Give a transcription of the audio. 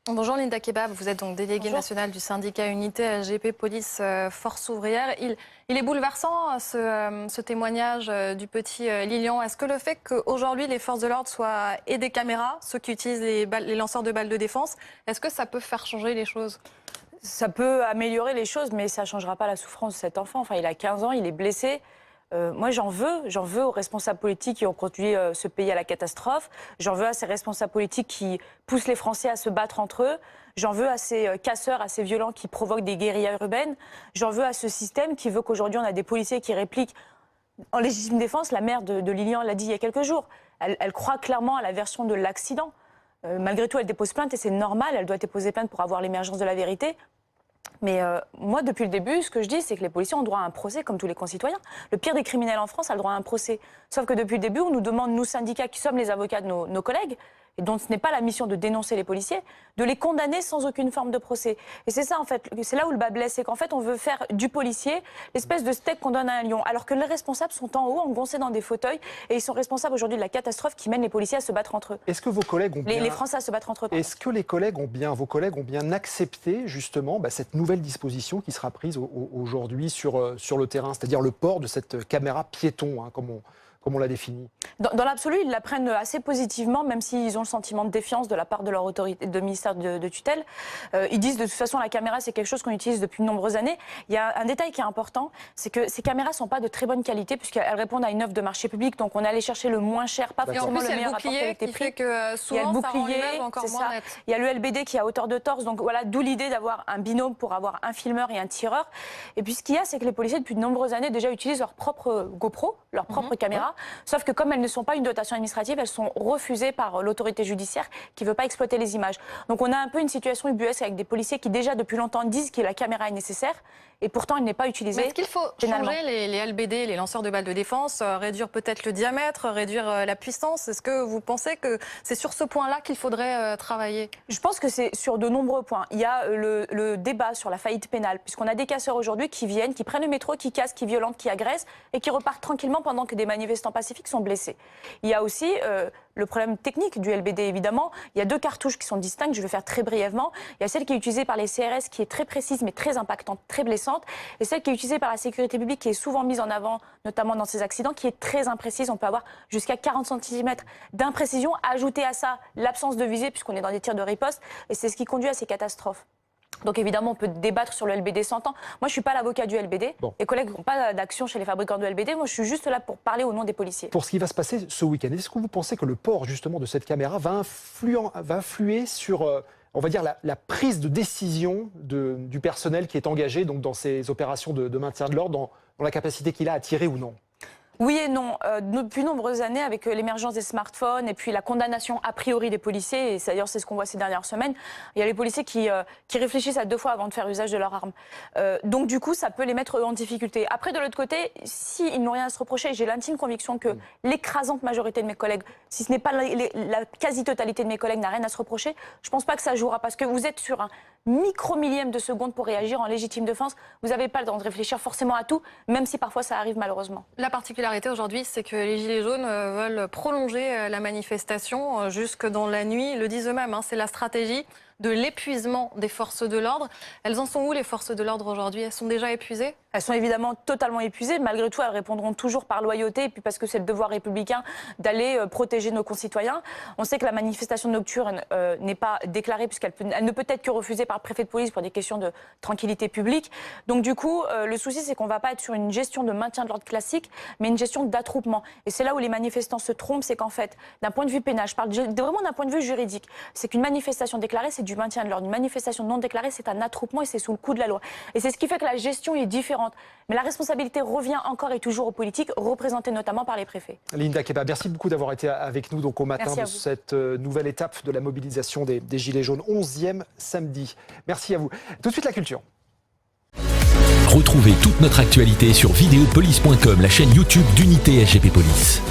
Bonjour Linda Kebab, vous êtes donc déléguée nationale du syndicat Unité SGP Police Force Ouvrière. Il est bouleversant ce témoignage du petit Lilian. Est-ce que le fait qu'aujourd'hui les forces de l'ordre soient et des caméras, ceux qui utilisent les lanceurs de balles de défense, est-ce que ça peut faire changer les choses ? Ça peut améliorer les choses, mais ça ne changera pas la souffrance de cet enfant. Enfin, il a 15 ans, il est blessé. Moi, j'en veux aux responsables politiques qui ont conduit ce pays à la catastrophe. J'en veux à ces responsables politiques qui poussent les Français à se battre entre eux. J'en veux à ces casseurs, à ces violents qui provoquent des guérillas urbaines. J'en veux à ce système qui veut qu'aujourd'hui, on a des policiers qui répliquent en légitime défense. La mère de Lilian l'a dit il y a quelques jours. Elle croit clairement à la version de l'accident. Malgré tout, elle dépose plainte et c'est normal. Elle doit déposer plainte pour avoir l'émergence de la vérité. Mais moi, depuis le début, ce que je dis, c'est que les policiers ont droit à un procès, comme tous les concitoyens. Le pire des criminels en France a le droit à un procès. Sauf que depuis le début, on nous demande, nous syndicats, qui sommes les avocats de nos collègues, et dont ce n'est pas la mission de dénoncer les policiers, de les condamner sans aucune forme de procès. Et c'est ça, en fait, c'est là où le bas blesse, c'est qu'en fait, on veut faire du policier l'espèce de steak qu'on donne à un lion, alors que les responsables sont en haut, engoncés dans des fauteuils, et ils sont responsables aujourd'hui de la catastrophe qui mène les policiers à se battre entre eux. Est-ce que vos collègues ont bien... Les Français à se battre entre eux. Est-ce que vos collègues ont bien accepté, justement, cette nouvelle disposition qui sera prise aujourd'hui sur le terrain, c'est-à-dire le port de cette caméra piéton, hein, comme on l'a défini? Dans l'absolu, ils la prennent assez positivement, même s'ils ont le sentiment de défiance de la part de leur autorité, de ministère de tutelle. Ils disent de toute façon la caméra c'est quelque chose qu'on utilise depuis de nombreuses années. Il y a un détail qui est important, c'est que ces caméras ne sont pas de très bonne qualité puisqu'elles répondent à une offre de marché public, donc on est allé chercher le moins cher, pas forcément le meilleur rapport qualité-prix. Que souvent, il y a le ça rend bouclier, l'image encore moins nette. Il y a le LBD qui est à hauteur de torse, donc voilà, d'où l'idée d'avoir un binôme pour avoir un filmeur et un tireur. Et puis ce qu'il y a, c'est que les policiers depuis de nombreuses années déjà utilisent leur propre GoPro, leur propre caméra, sauf que comme elles ne sont pas une dotation administrative, elles sont refusées par l'autorité judiciaire qui ne veut pas exploiter les images. Donc on a un peu une situation ubuesque avec des policiers qui déjà depuis longtemps disent que la caméra est nécessaire et pourtant elle n'est pas utilisée. Mais est-ce qu'il faut changer les LBD, les lanceurs de balles de défense, réduire peut-être le diamètre, réduire la puissance? Est-ce que vous pensez que c'est sur ce point-là qu'il faudrait travailler? Je pense que c'est sur de nombreux points. Il y a le débat sur la faillite pénale, puisqu'on a des casseurs aujourd'hui qui viennent, qui prennent le métro, qui cassent, qui violentent, qui agressent et qui repartent tranquillement pendant que des manifestants pacifiques sont blessés. Il y a aussi le problème technique du LBD, évidemment. Il y a deux cartouches qui sont distinctes, je vais faire très brièvement. Il y a celle qui est utilisée par les CRS, qui est très précise, mais très impactante, très blessante. Et celle qui est utilisée par la sécurité publique, qui est souvent mise en avant, notamment dans ces accidents, qui est très imprécise. On peut avoir jusqu'à 40 cm d'imprécision. Ajouter à ça l'absence de visée, puisqu'on est dans des tirs de riposte. Et c'est ce qui conduit à ces catastrophes. Donc évidemment, on peut débattre sur le LBD 100 ans. Moi, je ne suis pas l'avocat du LBD. Bon. Les collègues n'ont pas d'action chez les fabricants de LBD. Moi, je suis juste là pour parler au nom des policiers. Pour ce qui va se passer ce week-end, est-ce que vous pensez que le port justement de cette caméra va influer sur, on va dire, la prise de décision du personnel qui est engagé donc, dans ces opérations de maintien de l'ordre, dans la capacité qu'il a à tirer ou non? Oui et non. Depuis nombreuses années, avec l'émergence des smartphones et puis la condamnation a priori des policiers, et d'ailleurs c'est ce qu'on voit ces dernières semaines, il y a les policiers qui réfléchissent à deux fois avant de faire usage de leur arme. Donc du coup, ça peut les mettre en difficulté. Après, de l'autre côté, s'ils n'ont rien à se reprocher, j'ai l'intime conviction que l'écrasante majorité de mes collègues, si ce n'est pas la quasi-totalité de mes collègues, n'a rien à se reprocher, je ne pense pas que ça jouera, parce que vous êtes sur un micro-millième de seconde pour réagir en légitime défense. Vous n'avez pas le temps de réfléchir forcément à tout, même si parfois ça arrive malheureusement. La particularité aujourd'hui, c'est que les Gilets jaunes veulent prolonger la manifestation jusque dans la nuit. Ils le disent eux-mêmes, hein, c'est la stratégie de l'épuisement des forces de l'ordre. Elles en sont où, les forces de l'ordre aujourd'hui? Elles sont déjà épuisées? Elles sont évidemment totalement épuisées. Malgré tout, elles répondront toujours par loyauté et puis parce que c'est le devoir républicain d'aller protéger nos concitoyens. On sait que la manifestation nocturne n'est pas déclarée puisqu'elle ne peut être que refusée par le préfet de police pour des questions de tranquillité publique. Donc du coup, le souci, c'est qu'on ne va pas être sur une gestion de maintien de l'ordre classique, mais une gestion d'attroupement. Et c'est là où les manifestants se trompent, c'est qu'en fait, d'un point de vue pénal, je parle vraiment d'un point de vue juridique, c'est qu'une manifestation déclarée, c'est du maintien de l'ordre. Une manifestation non déclarée, c'est un attroupement et c'est sous le coup de la loi. Et c'est ce qui fait que la gestion est différente. Mais la responsabilité revient encore et toujours aux politiques, représentées notamment par les préfets. Linda Kebab, merci beaucoup d'avoir été avec nous donc, au matin de cette nouvelle étape de la mobilisation des Gilets jaunes, 11e samedi. Merci à vous. Tout de suite, la culture. Retrouvez toute notre actualité sur videopolice.com, la chaîne YouTube d'Unité SGP Police.